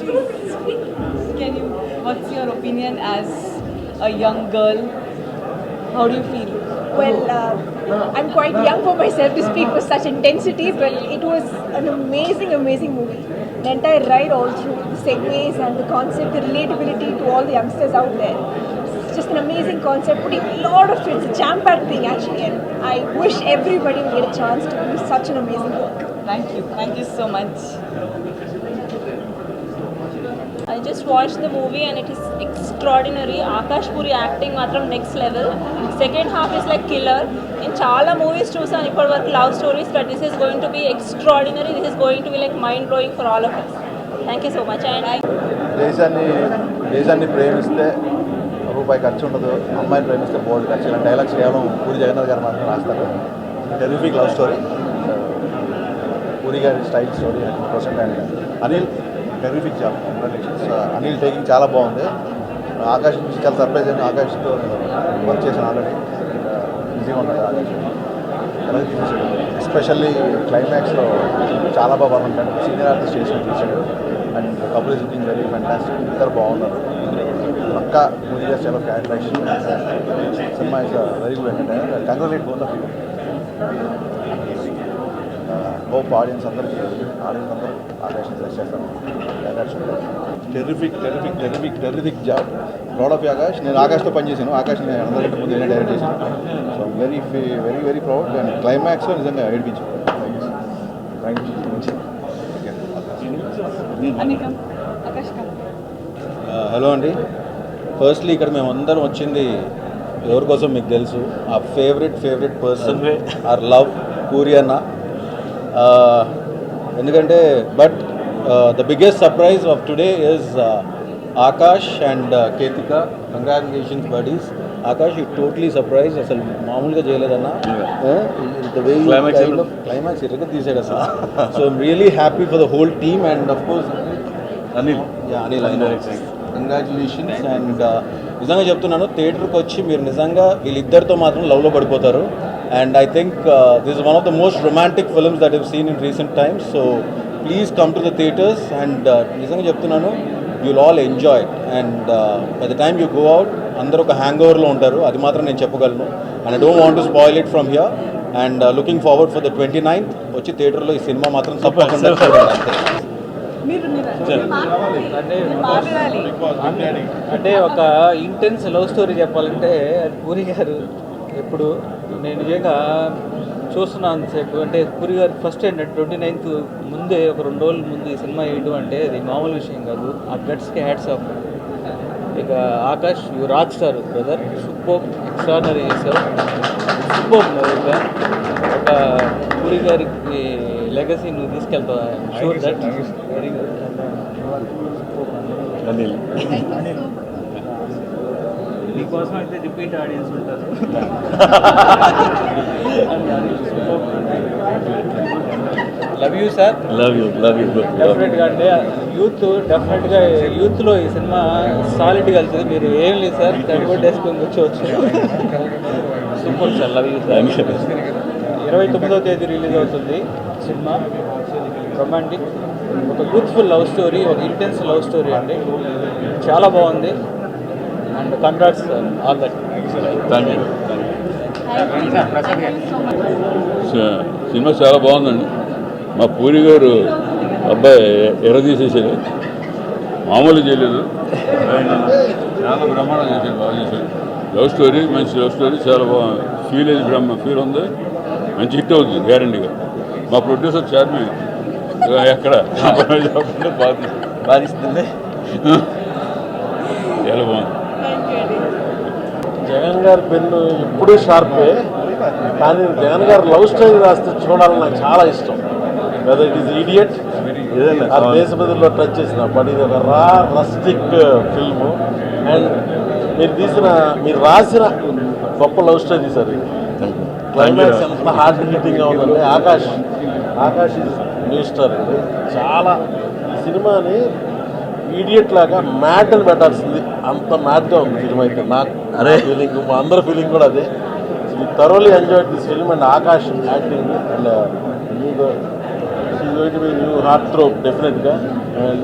Can you? What's your opinion as a young girl? How do you feel? Well, I'm quite young for myself to speak with such intensity, but it was an amazing, amazing movie. The entire ride, all through the segues and the concept, the relatability to all the youngsters out there. It's just an amazing concept, putting a lot of it. It's a jam-packed thing actually, and I wish everybody would get a chance to do such an amazing work. Thank you. Thank you so much. I just watched the movie and it is extraordinary. Akash Puri acting matram next level. Second half is like killer. In chala movies చూసాను ఇప్పటి వరకు love stories, but this is going to be extraordinary. This is going to be like mind blowing for all of us. Thank you so much. And దేశాన్ని ప్రేమిస్తే రూపాయి ఖర్చు ఉండదు, అమ్మాయిని ప్రేమిస్తే board ఖర్చు. ఇలా డైలాగ్స్ కేవలం పూరి జగన్నాథ్ గారు మాత్రం రాస్తారు. టెరిఫిక్ లవ్ స్టోరీ, పూరి గారి style story 100%. And Anil terrific job, congratulations. Anil taking చాలా బాగుంది. ఆకాష్ నుంచి చాలా సర్ప్రైజ్ అయింది. ఆకాష్తో వర్క్ చేశాను ఆల్రెడీ. ఈజీగా ఉన్నాడు ఆకాష్, అలాగే తీసేసాడు. ఎస్పెషల్లీ క్లైమాక్స్లో చాలా బాగా ఉంటాడు. సీనియర్ ఆర్టిస్ట్ చేసి తీశాడు. And couple is looking very fantastic. ఇద్దరు బాగున్నారు. పక్క పూరి గారు చాలా characterization. Cinema is very good entertainer. Congratulate both of you. Hope audience అందరూ ఆకాశం సెలెక్ట్ చేస్తారు. Terrific job. Proud of Akash. నేను ఆకాష్తో పనిచేశాను. ఆకాష్ని అందరికంటే ముందు నేనే డైరెక్ట్ చేశాను. So very very proud. And క్లైమాక్స్లో నిజంగా ఏడిపించాను. Thank you. Anikam, Akash kam. Hello అండి. ఫస్ట్లీ ఇక్కడ మేము అందరం వచ్చింది ఎవరి కోసం మీకు తెలుసు. ఆ favourite person are love puri అన్న. ఎందుకంటే but the biggest surprise of today is Akash and Ketika. Congratulations buddies. Akash you totally surprise. అసలు మామూలుగా చేయలేదన్న. క్లైమాక్స్ ఇరగ తీసాడు అసలు. So I'm really happy for the whole team and of course Anil. Congratulations. And నిజంగా చెప్తున్నాను, థియేటర్కి వచ్చి మీరు నిజంగా వీళ్ళిద్దరితో మాత్రం లవ్లో పడిపోతారు. And I think this is one of the most romantic films that have seen in recent times. So please come to the theatres. And నిజంగా చెప్తున్నాను, you'll all enjoy it. And by the time you go out అందరూ ఒక hang ఓవర్లో ఉంటారు. అది మాత్రం నేను చెప్పగలను. And I don't want to spoil it from here. And looking forward for the 29th వచ్చి థియేటర్లో ఈ సినిమా మాత్రం తప్పకుండా చూడండి. అంటే ఒక ఇంటెన్స్ లవ్ స్టోరీ చెప్పాలంటే అది పూరి గారు. ఎప్పుడు నేను నిజంగా చూస్తున్నాను అంతసేపు. అంటే పూరి గారు ఫస్ట్ ఏంటంటే 29th ముందే ఒక 2 రోజుల ముందు ఈ సినిమా వేయడం అంటే అది మామూలు విషయం కాదు. ఆ గట్స్కి హ్యాట్స్ ఆఫ్. ఇక Akash you rock star brother. Super extraordinary చేశారు. సూపర్ ఇంకా ఒక పూరి గారికి లెగసీ నువ్వు తీసుకెళ్తావు. Sure that very good. Anil మీకోసం అయితే రిపీట్ ఆడియన్స్ ఉంటారు. Love you sir. Love you డెఫినెట్గా అంటే డెఫినెట్గా యూత్లో ఈ సినిమా సాలిడ్గా వెళ్తుంది. మీరు ఏం లేదు సార్, 30 కూడా వేసుకొని కూర్చోవచ్చు. Super sir. Love you sir. 29వ తేదీ రిలీజ్ అవుతుంది సినిమా. రొమాంటిక్, ఒక యూత్ఫుల్ లవ్ స్టోరీ, ఒక ఇంటెన్స్ లవ్ స్టోరీ అండి. చాలా బాగుంది. And congrats sir all that. Thank you. Cinema చాలా బాగుందండి. మా పూరి గారు అబ్బాయి ఎర్రదీసేసాడు, మామూలు చేయలేదు. చాలా బ్రహ్మాండంగా చేశాడు, బాగా చేశాడు. లవ్ స్టోరీ, మంచి లవ్ స్టోరీ, చాలా బాగుంది. ఫీల్ ఉంది, మంచి హిట్ అవుతుంది గ్యారంటీగా. మా ప్రొడ్యూసర్ చైర్మన్ ఎక్కడ బాధిస్తుంది. చాలా బాగుంది. జగన్ గారి పెన్ను ఎప్పుడూ షార్పే, కానీ జగన్ గారు లవ్ స్టోరీ రాస్తే చూడాలని నాకు చాలా ఇష్టం. వెదర్ ఇట్ ఈస్ ఈడియట్ ఆ దేశపతిలో టచ్ చేసిన, బట్ ఇది ఒక రస్టిక్ ఫిల్మ్. అండ్ మీరు రాసిన గొప్ప లవ్ స్టోరీ సార్. ఇది క్లైమాక్స్ ఎంత హార్ట్ బీటింగ్గా ఉందంటే ఆకాష్ ఇస్ న్యూ స్టార్ అండి. చాలా సినిమాని ఈడియట్ లాగా మ్యాట్ అని పెట్టాల్సింది, అంత మ్యాట్గా ఉంది సినిమా. అయితే నాకు ఫీలింగ్, మా అందరి ఫీలింగ్ కూడా అదే. Thoroughly enjoy this film. And Akash acting and is going to be new heartthrob డెఫినెట్గా. And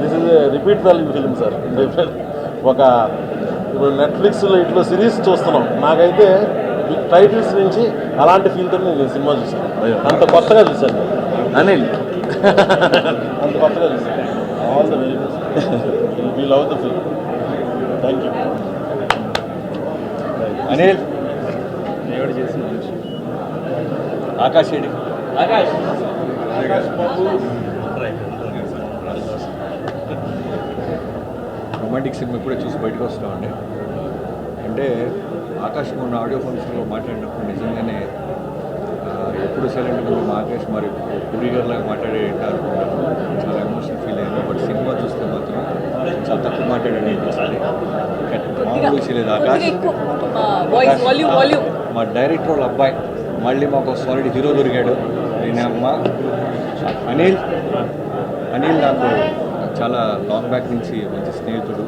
this is repeat value film sir. ఒక ఇప్పుడు నెట్ఫ్లిక్స్లో ఇట్లా సిరీస్ చూస్తున్నాం, నాకైతే టైటిల్స్ నుంచి అలాంటి ఫీల్తో నేను సినిమా చూసాను. అంత కొత్తగా చూశాను అనిల్. అంత కొత్తగా చూశాను. All the very best. We love the film. Thank you. Anil దేవుడు చేసిన మనిషి. Akash AD. Akash romantic cinema ఇప్పుడే చూసి బయటకు వస్తామండి. అంటే ఆకాష్ మొన్న ఆడియో ఫంక్షన్లో మాట్లాడినప్పుడు నిజంగానే ఎప్పుడు సైలెంట్గా మా ఆకాష్ మరి పూరి గారిలాగా మాట్లాడే అనుకున్నాను. చాలా ఎమోషనల్ ఫీల్ అయ్యాను. బట్ సినిమా చూస్తే మాత్రం చాలా తక్కువ మాట్లాడాడు అనిపిస్తుంది. మామూలు చేయలేదు ఆకాష్. మా డైరెక్టర్ వాళ్ళ అబ్బాయి మళ్ళీ మాకు సాలిడ్ హీరో దొరికాడు. నేను అమ్మ అనిల్ నాకు చాలా లాంగ్ బ్యాక్ నుంచి మంచి స్నేహితుడు.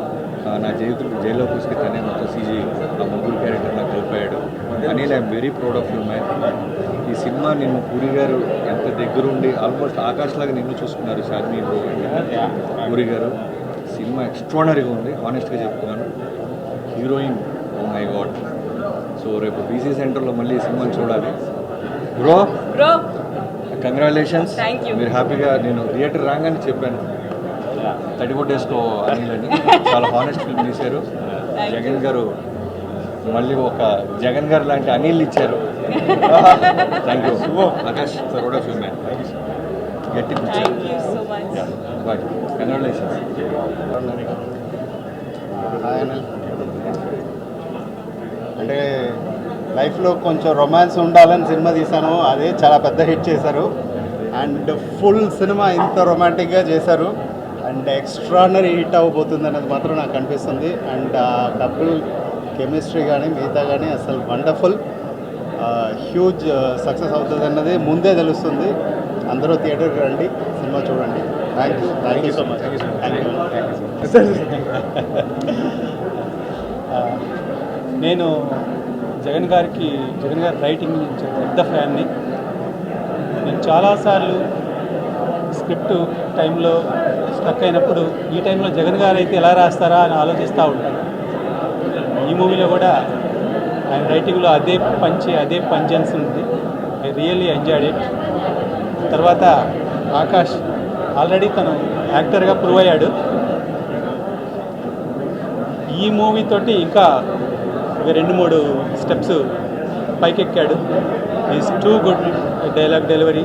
నా జైల్లో కూసుకి తనే మొత్తం సీజీ ఆ ముగ్గురు క్యారెక్టర్ నాకు కలిపాడు. Anil I'm very proud of you man. ఈ సినిమా నిన్ను పూరి గారు ఎంత దగ్గరుండి ఆల్మోస్ట్ ఆకాష్ లాగా నిన్ను చూసుకున్నారు. షార్మి పూరి గారు సినిమా ఎక్స్ట్రాడనరీగా ఉంది. హానెస్ట్గా చెప్తున్నాను. Heroine oh my God. So రేపు బీసీ సెంటర్లో మళ్ళీ ఈ సినిమాని చూడాలి. Bro congratulations. మీరు హ్యాపీగా నేను థియేటర్ రాగానే చెప్పాను 34 డేస్లో అనిల్ అని. చాలా హానెస్ట్ ఫిల్మ్ తీశారు. జగన్ గారు మళ్ళీ ఒక జగన్ గారు లాంటి అనిల్ ఇచ్చారు. Thank you Akash. Proud of you man. గట్టి బాయ్. కంగ్రాచులేషన్స్. అంటే లైఫ్లో కొంచెం రొమాన్స్ ఉండాలని సినిమా తీశాను. అదే చాలా పెద్ద హిట్ చేశారు. అండ్ ఫుల్ సినిమా ఇంత రొమాంటిక్గా చేశారు. అండ్ ఎక్స్ట్రానరీ హిట్ అవ్వబోతుంది అనేది మాత్రం నాకు అనిపిస్తుంది. అండ్ కపుల్ కెమిస్ట్రీ కానీ మిగతా కానీ అసలు వండర్ఫుల్. హ్యూజ్ సక్సెస్ అవుతుంది అన్నది ముందే తెలుస్తుంది. అందరూ థియేటర్కి రండి, సినిమా చూడండి. Thank you so much. నేను జగన్ గారి రైటింగ్ నుంచి పెద్ద ఫ్యాన్ని. నేను చాలాసార్లు స్క్రిప్ట్ టైంలో స్టక్ అయినప్పుడు ఈ టైంలో జగన్ గారు అయితే ఎలా రాస్తారా అని ఆలోచిస్తూ ఉంటాను. ఈ మూవీలో కూడా ఆయన రైటింగ్లో అదే పంచెన్స్ ఉంది. I really enjoyed it. తర్వాత ఆకాష్ ఆల్రెడీ తను యాక్టర్గా ప్రూవ్ అయ్యాడు. ఈ మూవీ తోటి ఇంకా ఒక 2-3 స్టెప్స్ పైకెక్కాడు. Is too good. Dialogue delivery,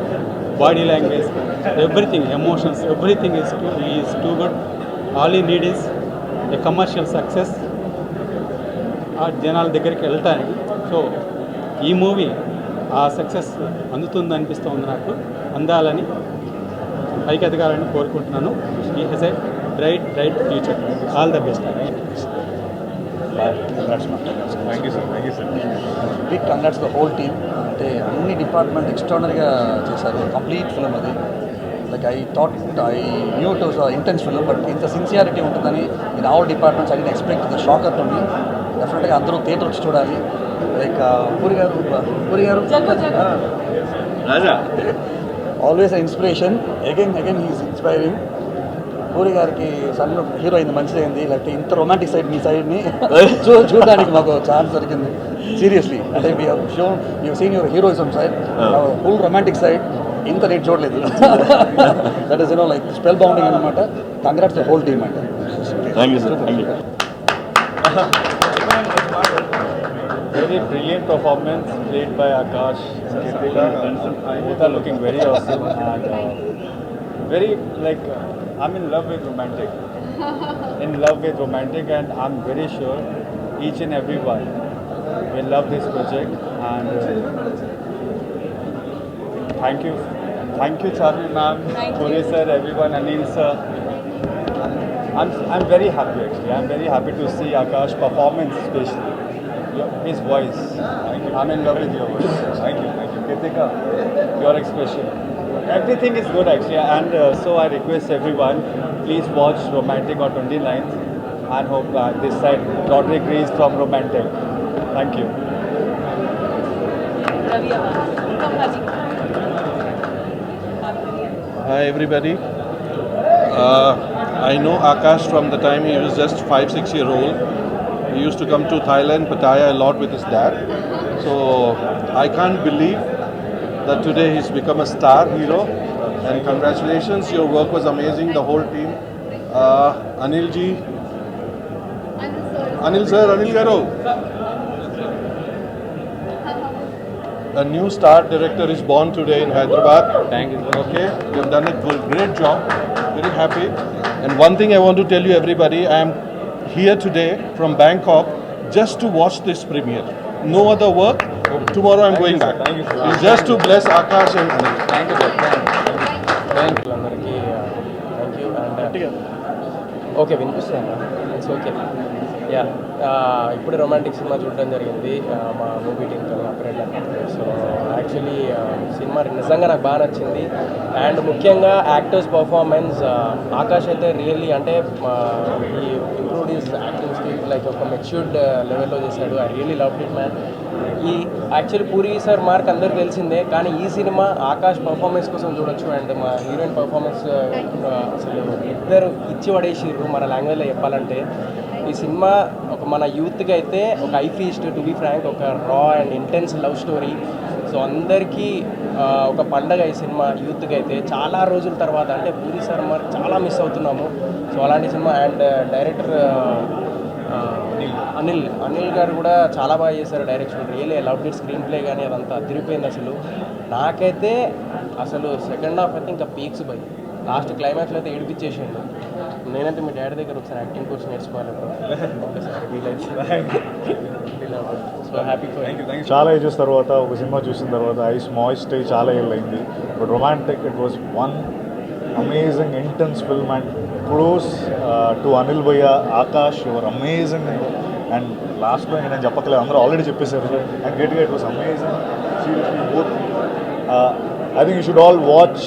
body language, everything, emotions, everything is too good. All he need is a commercial success. ఆ జనాల దగ్గరికి వెళ్తానికి. సో ఈ మూవీ ఆ సక్సెస్ అందుతుంది అనిపిస్తుంది నాకు. అందాలని, పైకి ఎదగాలని కోరుకుంటున్నాను. ఈ he's a bright future. All the best. Thank you sir. Big congrats the whole team. అంటే అన్ని డిపార్ట్మెంట్ ఎక్స్ట్రాడనరీగా చేశారు. కంప్లీట్ ఫిల్మ్ అది. Like I knew it was intense film, but ఇంత సిన్సియారిటీ ఉంటుందని in all departments I didn't expect. The shock అవుతుంది. డెఫినెట్గా అందరూ థియేటర్ వచ్చి చూడాలి. Like Puri garu Raja always inspiration. Again he is inspiring. Puri గారికి సన్ హీరో అయింది, మంచిదైంది. లేకపోతే ఇంత రొమాంటిక్ సైడ్ మీ సైడ్ని చూడడానికి మాకు ఛాన్స్ దొరికింది. సీరియస్లీ. అంటే you seen your heroism side, full romantic side ఇంత నేను చూడలేదు. That is like spell bounding అనమాట. కంగ్రాట్స్ ద హోల్ టీమ్ అంటే. Thank you sir. Thank you. Very brilliant performance played by Akash. Both are looking very awesome and very like I'm in love with romantic. And I'm very sure each and everyone will love this project. And thank you Charmi ma'am, Puri sir, everyone, Anil sir. I'm very happy actually. I'm very happy to see Akash performance, especially his voice. I'm in love with your voice. Thank you. Kritika, your expression. Everything is good actually, and so I request everyone, please watch Romantic on 29th, and hope this side Roderick Rees from Romantic. Thank you. Hi everybody. I know Akash from the time he was just 5-6 year old. He used to come to Thailand, Pattaya a lot with his dad. So I can't believe that today he's become a star hero. And congratulations, your work was amazing, the whole team. Anil ji, Anil sir, Anil Garu. A new star director is born today in Hyderabad. Thank you. Okay, you have done a great job. Very happy. And one thing I want to tell you, everybody, I am here today from Bangkok just to watch this premiere. No other work. Tomorrow I'm going back. It's just to bless Akash and Anil. Thank you sir thank you అందరికీ thank you and okay వినిపిస్తాను it's okay yeah ఇప్పుడు romantic cinema చూడడం జరిగింది మా movie టీంతో అప్రేట్. So actually cinema నిజంగా నాకు బాగా నచ్చింది. అండ్ ముఖ్యంగా యాక్టర్స్ పర్ఫార్మెన్స్ ఆకాష్ అయితే రియల్లీ అంటే ఈ improved is acting skill like ఒక మెచ్యూర్డ్ లెవెల్లో చేశాడు. I really love it man. ఈ యాక్చువల్లీ పూరి సార్ మార్క్ అందరికి తెలిసిందే, కానీ ఈ సినిమా ఆకాష్ పర్ఫార్మెన్స్ కోసం చూడొచ్చు. అండ్ మా హీరోయిన్ పర్ఫార్మెన్స్ అసలు ఇద్దరు ఇచ్చి పడేసిర్రు మన లాంగ్వేజ్లో చెప్పాలంటే. ఈ సినిమా ఒక మన యూత్కి అయితే ఒక eye feast to be frank, ఒక raw and intense love story. So అందరికీ ఒక పండగ ఈ సినిమా యూత్కి అయితే. చాలా రోజుల తర్వాత అంటే పూరి సార్ మార్క్ చాలా మిస్ అవుతున్నాము. సో అలాంటి సినిమా. అండ్ డైరెక్టర్ అనిల్ గారు కూడా చాలా బాగా చేశారు direction. Really love it. Screen play కానీ అదంతా అదిరిపోయింది అసలు. నాకైతే అసలు సెకండ్ హాఫ్ అయితే ఇంకా పీక్స్ బై. లాస్ట్ క్లైమాక్స్లో అయితే ఏడిపించేసిండు. నేనైతే మీ డాడీ దగ్గర ఒకసారి యాక్టింగ్ కోర్స్ నేర్చుకోవాలి ఒకసారి వీలైతే. సో హ్యాపీ ఫర్ చాలా ఏజెస్ తర్వాత ఒక సినిమా చూసిన తర్వాత ఐస్ మాయిస్ట్ అయ్యి చాలా ఏళ్ళైంది. But romantic it was one amazing intense film. And close to Anil bhaiya, Akash, your amazing. And లాస్ట్లో నేను చెప్పట్లేదు, అందరూ ఆల్రెడీ చెప్పేశారు. అండ్ గట్టిగా it was amazing. Seriously both I think you should all watch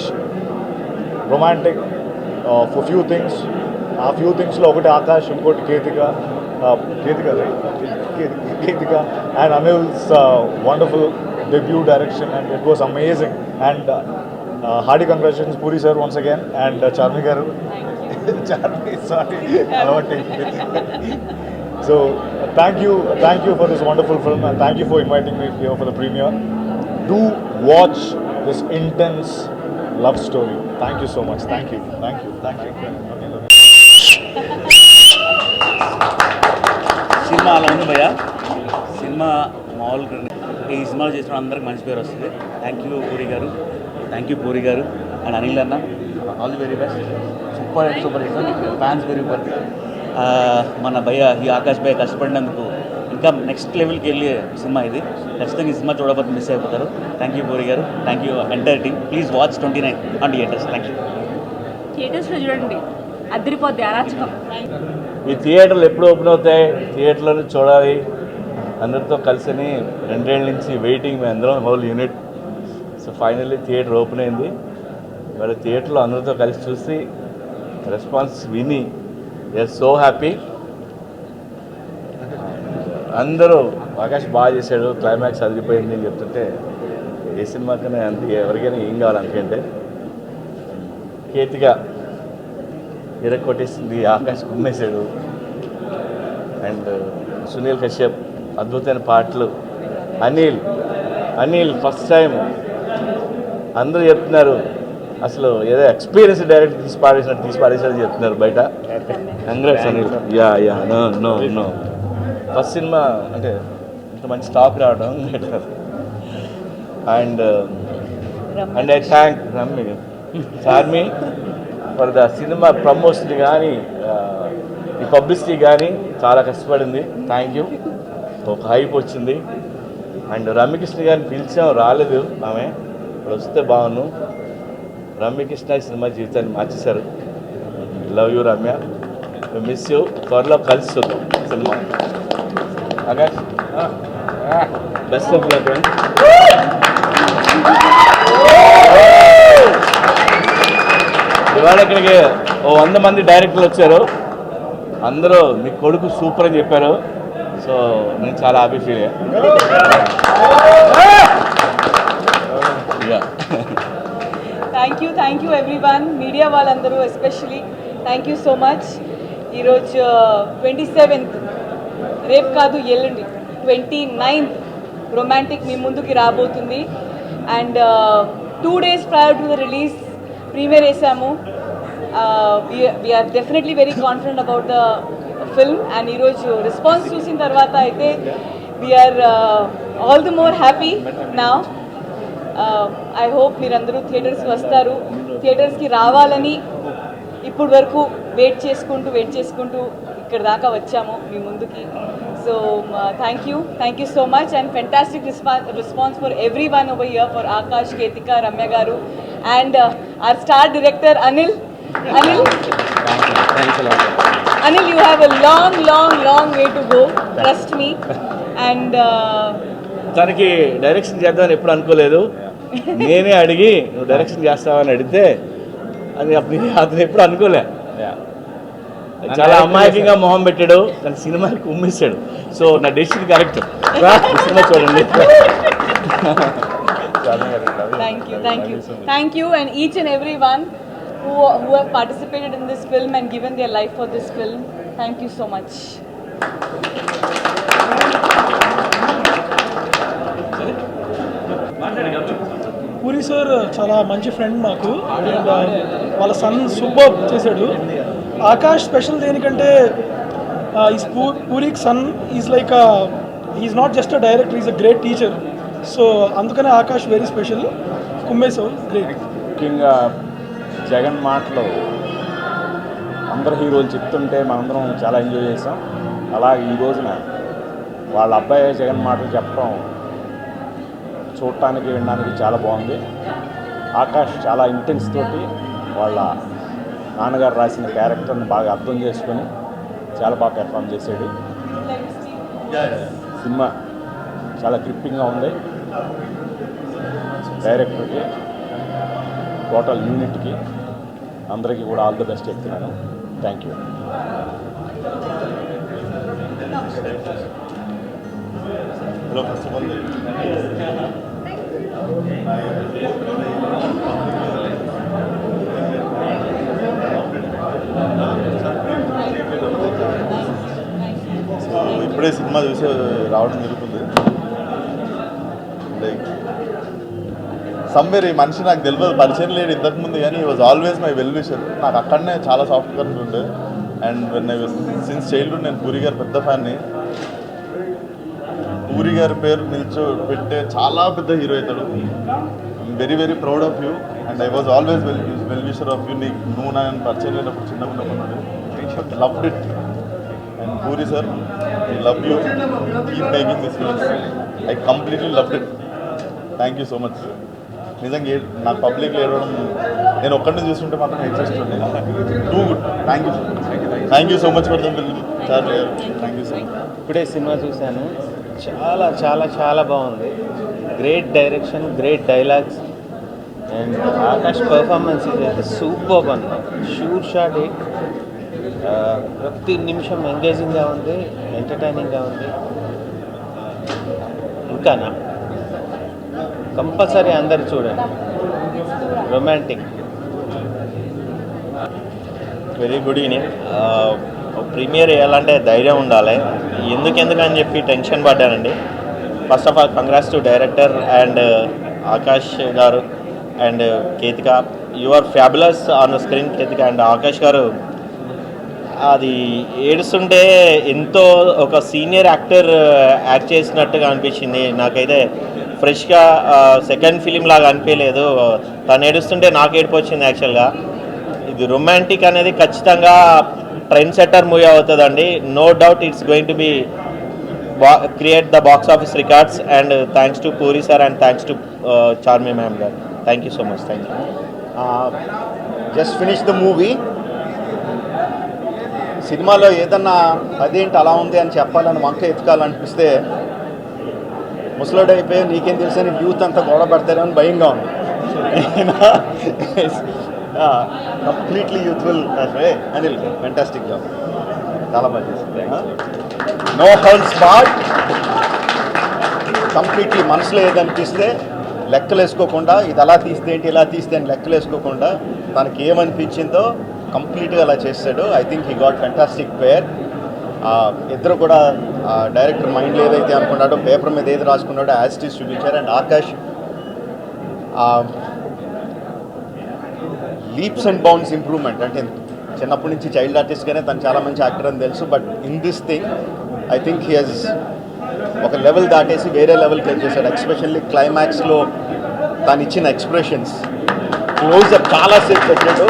Romantic for few things. ఆ few థింగ్స్లో ఒకటి ఆకాష్, ఇంకోటి Ketika and Anil's wonderful debut direction. And it was amazing. And hearty congratulations Puri sir once again. And Charmi గారు, Charmi sorry అలవాటు. So thank you for this wonderful film and thank you for inviting me here for the premiere. Do watch this intense love story. Thank you so much. Thank you. Cinema అలా ఉంది భయ్య. Cinema మామూలుగా ఈ సినిమాలు చేసిన అందరికి మంచి పేరు వస్తుంది. థ్యాంక్ యూ పూరి గారు అండ్ అనిల్ అన్న. All the very best. Super hit fans very super. మన భయ్య ఈ ఆకాష్ భయ్య కష్టపడినందుకు ఇంకా నెక్స్ట్ లెవెల్కి వెళ్ళే సినిమా ఇది. ఖచ్చితంగా ఈ సినిమా చూడకపోతే మిస్ అయిపోతారు. థ్యాంక్ యూ పూరి గారు. Thank you entire team. Please watch 29 on theatres. Thank you. థియేటర్స్లో చూడండి, అదిరిపోద్ది, అరాచకం. ఈ థియేటర్లు ఎప్పుడు ఓపెన్ అవుతాయి, థియేటర్లను చూడాలి అందరితో కలిసిని 2 ఏళ్ళ నుంచి వెయిటింగ్. మేము అందరం whole unit. So finally theatre open అయింది. ఇవాళ థియేటర్లో అందరితో కలిసి చూసి రెస్పాన్స్ విని వీఆర్ సో హ్యాపీ. అందరూ ఆకాష్ బాగా చేశాడు, క్లైమాక్స్ అదిరిపోయింది అని చెప్తుంటే ఏ సినిమాకైనా అంతే, ఎవరికైనా ఏం కావాలనుకంటే కేతిగా కొట్టేసింది, ఆకాష్ కుమ్మేశాడు. అండ్ సునీల్ కశ్యప్ అద్భుతమైన పాటలు. అనిల్ ఫస్ట్ టైం అందరూ చెప్తున్నారు అసలు ఏదో ఎక్స్పీరియన్స్ డైరెక్ట్ తీసి పాడేసినట్టు చెప్తున్నారు బయట. Congrats Anil. Yeah no first cinema అంటే ఇంత మంచి స్టాక్ రావడం. And I thank Charmi for the cinema promotion కానీ ఈ పబ్లిసిటీ కానీ చాలా కష్టపడింది. థ్యాంక్ యూ. ఒక హైప్ వచ్చింది. అండ్ రమ్యకృష్ణ గారిని పిలిచాం, రాలేదు ఆమె. ఇప్పుడు వస్తే బాగున్నాను. రమ్యకృష్ణ ఈ సినిమా జీవితాన్ని మార్చేశారు. Love you Ramya, miss you. త్వరలో కలిసి చూద్దాం cinema. Akash best of luck. ఇవాళ ఇక్కడికి 100 మంది డైరెక్టర్లు వచ్చారు. అందరూ మీ కొడుకు సూపర్ అని చెప్పారు. సో నేను చాలా హ్యాపీ ఫీల్ అయ్యా. థ్యాంక్ యూ ఎవ్రీవన్, మీడియా వాళ్ళందరూ especially thank you so much. ఈరోజు 27th, రేపు కాదు ఎల్లుండి 29th రొమాంటిక్ మీ ముందుకి రాబోతుంది. And 2 days prior to the release premiere వేసాము. We are definitely very confident about the film. And ఈరోజు రెస్పాన్స్ చూసిన తర్వాత అయితే we are all the more happy now. I hope మీరందరూ థియేటర్స్కి వస్తారు. థియేటర్స్కి రావాలని ఇప్పుడు వరకు వెయిట్ చేసుకుంటూ ఇక్కడ దాకా వచ్చాము మీ ముందుకి. So thank you so much and fantastic response for every one over here, for Akash, Ketika, Ramya గారు and our star director Anil, you have a long way to go, trust me. And తనకి డైరెక్షన్ చేద్దామని ఎప్పుడు అనుకోలేదు. నేనే అడిగి నువ్వు డైరెక్షన్ చేస్తావని అడిగితే అది అతను ఎప్పుడు అనుకోలే. చాలా అమాయకంగా మొహం పెట్టాడు, కానీ సినిమాకి ఉమ్మేశాడు. సో నా డెసిషన్ కరెక్ట్. సినిమా చూడండి. Thank you and each and everyone who have participated in this film and given their life for this film. Thank you so much. Puri sir చాలా మంచి ఫ్రెండ్ నాకు. అండ్ వాళ్ళ సన్ సూపర్ చేశాడు. Akash special దేనికంటే పూరికి son is like is not just a director, is a great teacher. So అందుకనే Akash very special. కుమ్మేశావు great. ముఖ్యంగా జగన్ మాటలు అందరు హీరోలు చెప్తుంటే మనందరం చాలా ఎంజాయ్ చేసాం. అలాగే ఈ రోజున వాళ్ళ అబ్బాయి జగన్ మాటలు చెప్పడం చూడటానికి వినడానికి చాలా బాగుంది. ఆకాష్ చాలా ఇంటెన్స్ తోటి వాళ్ళ నాన్నగారు రాసిన క్యారెక్టర్ని బాగా అర్థం చేసుకొని చాలా బాగా పెర్ఫామ్ చేశాడు. సినిమా చాలా గ్రిప్పింగ్గా ఉంది. డైరెక్టర్కి, టోటల్ యూనిట్కి అందరికీ కూడా ఆల్ ది బెస్ట్ చెప్తున్నాను. Thank you. Hello, first of all ఇప్పుడే సినిమా చూసి రావడం జరుగుతుంది. లైక్ సమ్వేర్ ఈ మనిషి నాకు తెలియదు, పరిచయం లేడు ఇంతకుముందు, కానీ ఈ was always my well wisher. నాకు అక్కడనే చాలా సాఫ్ట్గా ఉంటుండే. And when I was since childhood నేను పూరి గారు పెద్ద ఫ్యాన్ని. పూరి గారి పేరు పెట్టే చాలా పెద్ద హీరో అవుతాడు. I'm very very proud of you and I was always well wisher of you. నువ్వు నేను పరిచయం లేనప్పుడు చిన్నగా ఉన్నప్పుడు loved it. And Puri sir, I love you, keep making this films. I completely loved it. Thank you so much. నిజంగా నాకు పబ్లిక్లో ఏడవడం నేను ఒక్కడిని చూస్తుంటే మాత్రం ఎక్సెస్టుండే. Too good. Thank you so much for the film. Thank you so much. ఇప్పుడే సినిమా చూశాను. చాలా చాలా చాలా బాగుంది. Great direction, great dialogues and Akash performance అయితే సూపర్ అన్న. Shoot shot hit. ప్రతి నిమిషం ఎంగేజింగ్గా ఉంది, ఎంటర్టైనింగ్గా ఉంది. ఇంకానా కంపల్సరీ అందరు చూడండి. Romantic. Very good evening. Premiere వేయాలంటే ధైర్యం ఉండాలి. ఎందుకని చెప్పి టెన్షన్ పడ్డానండి. First of all congrats to director and Akash garu and Ketika. You are fabulous on the screen. Ketika and Akash garu అది ఏడుస్తుంటే ఎంతో ఒక సీనియర్ యాక్టర్ యాక్ట్ చేసినట్టుగా అనిపించింది నాకైతే. ఫ్రెష్గా సెకండ్ ఫిలిం లాగా అనిపించలేదు. తను ఏడుస్తుంటే నాకు ఏడుపు వచ్చింది యాక్చువల్గా. ఇది రొమాంటిక్ అనేది ఖచ్చితంగా ట్రెండ్ సెట్టర్ మూవీ అవుతుందండి. No doubt it's going to be create the box office records. And thanks to Puri sir and thanks to Charmi ma'am garu. Thank you so much. Thank you. Just finish the movie. సినిమాలో ఏదన్నా అదేంటి అలా ఉంది అని చెప్పాలని వంక ఎత్తుకాలనిపిస్తే ముసలోడు అయిపోయి నీకేం తెలుసు అని యూత్ అంతా గొడవ పడతారని భయంగా ఉంది. Completely youthful. Anil fantastic job, చాలా బాగా చేసింది. No holds board. కంప్లీట్లీ మనసులో ఏదనిపిస్తే లెక్కలు వేసుకోకుండా ఇది అలా తీస్తే ఏంటి ఇలా తీస్తే అని లెక్కలు వేసుకోకుండా తనకి ఏమనిపించిందో కంప్లీట్గా అలా చేస్తాడు. I think he got fantastic pair. ఇద్దరు కూడా డైరెక్టర్ మైండ్లో ఏదైతే అనుకున్నాడో, పేపర్ మీద ఏది రాసుకున్నాడో యాజ్ ఇట్ ఈస్ చూపించారు. And Akash leaps and bounds improvement. అంటే చిన్నప్పటి నుంచి చైల్డ్ ఆర్టిస్ట్గానే తను చాలా మంచి యాక్టర్ అని తెలుసు. But in this thing I think he he's ఒక లెవెల్ దాటేసి వేరే లెవెల్కి వెళ్ళి చేశాడు. ఎక్స్పెషల్లీ క్లైమాక్స్లో తను ఇచ్చిన ఎక్స్ప్రెషన్స్, క్లోజ్అప్ చాలాసేపు పెట్టాడు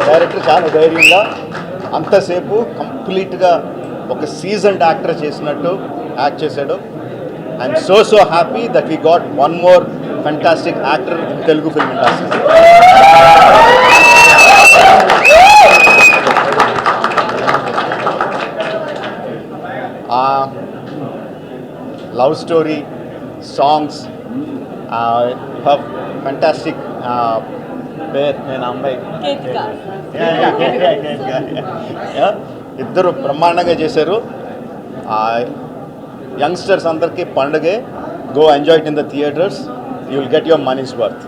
డైరెక్టర్. చాలా ధైర్యంగా అంతసేపు కంప్లీట్గా ఒక సీజన్డ్ యాక్టర్ చేసినట్టు యాక్ట్ చేశాడు. I'm so happy that we got one more fantastic actor in Telugu film industry. Love story, songs, fantastic pair. నేను అమ్మాయి ఇద్దరు బ్రహ్మాండంగా చేశారు. యంగ్స్టర్స్ అందరికీ పండుగే. Go enjoy it in the theatres. You will get your money's worth.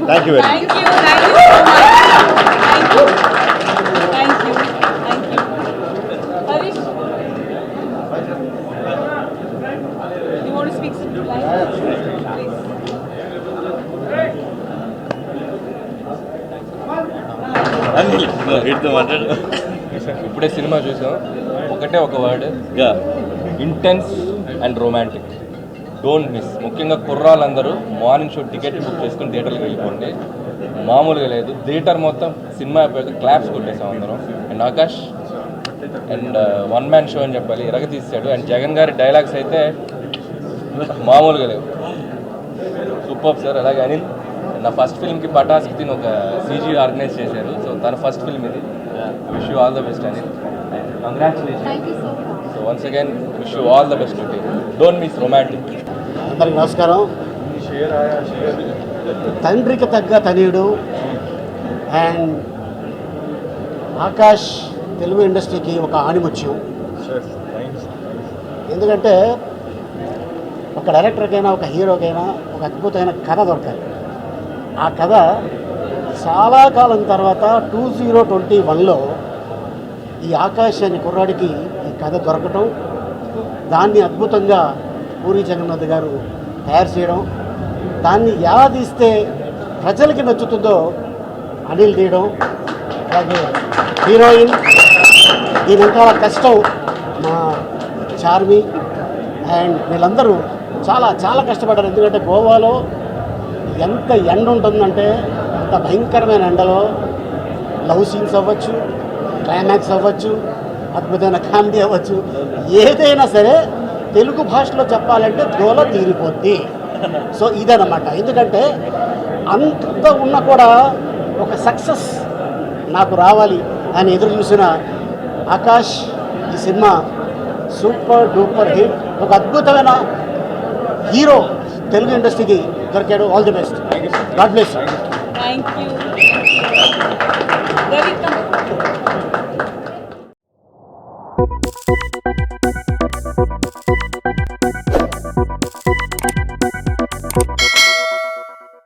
Thank you very much. ఇప్పుడే సినిమా చూసాం. ఒకటే ఒక word, intense and romantic. Don't miss. ముఖ్యంగా కుర్రాళ్ళందరూ మార్నింగ్ షో టికెట్ బుక్ చేసుకుని థియేటర్కి వెళ్ళిపోండి. మామూలుగా లేదు. థియేటర్ మొత్తం సినిమా అయిపోయాక క్లాప్స్ కొట్టేసాం అందరం. And Akash and one man show అని చెప్పాలి, ఇరగ తీసాడు. అండ్ జగన్ గారి డైలాగ్స్ అయితే మామూలుగా లేవు. Super sir. అలాగే అనిల్, నా ఫస్ట్ ఫిల్మ్కి పటాస్కి తిని ఒక సీజీ ఆర్గనైజ్ చేశారు. సో తన ఫస్ట్ ఫిల్మ్ ఇది. Wish you all the best Anil. Congratulation. So once again wish you all the best. Don't miss romantic. అందరికి నమస్కారం. తండ్రికి తగ్గ తనయుడు అండ్ ఆకాష్ తెలుగు ఇండస్ట్రీకి ఒక ఆణిముత్యం. ఎందుకంటే ఒక డైరెక్టర్కైనా ఒక హీరోకైనా ఒక అద్భుతమైన కథ దొరకాలి. ఆ కథ చాలా కాలం తర్వాత 2021లో ఈ ఆకాష్ అనే కుర్రాడికి ఈ కథ దొరకటం, దాన్ని అద్భుతంగా పూరి జగన్నాథ్ గారు తయారు చేయడం, దాన్ని ఎలా తీస్తే ప్రజలకి నచ్చుతుందో అనిల్ తీయడం, అలాగే హీరోయిన్ దీని వెనకాల కష్టం మా చార్మి అండ్ వీళ్ళందరూ చాలా చాలా కష్టపడ్డారు. ఎందుకంటే గోవాలో ఎంత ఎండ ఉంటుందంటే అంత భయంకరమైన ఎండలో లవ్ సీన్స్ అవ్వచ్చు, క్లైమాక్స్ అవ్వచ్చు, అద్భుతమైన కామెడీ అవ్వచ్చు, ఏదైనా సరే తెలుగు భాషలో చెప్పాలంటే దోల తీరిపోద్ది. సో ఇదన్నమాట. ఎందుకంటే అంత ఉన్నా కూడా ఒక సక్సెస్ నాకు రావాలి అని ఎదురు చూసిన ఆకాష్ ఈ సినిమా సూపర్ డూపర్ హిట్. ఒక అద్భుతమైన హీరో తెలుగు ఇండస్ట్రీకి దొరికాడు. All the best. God bless. Thank you.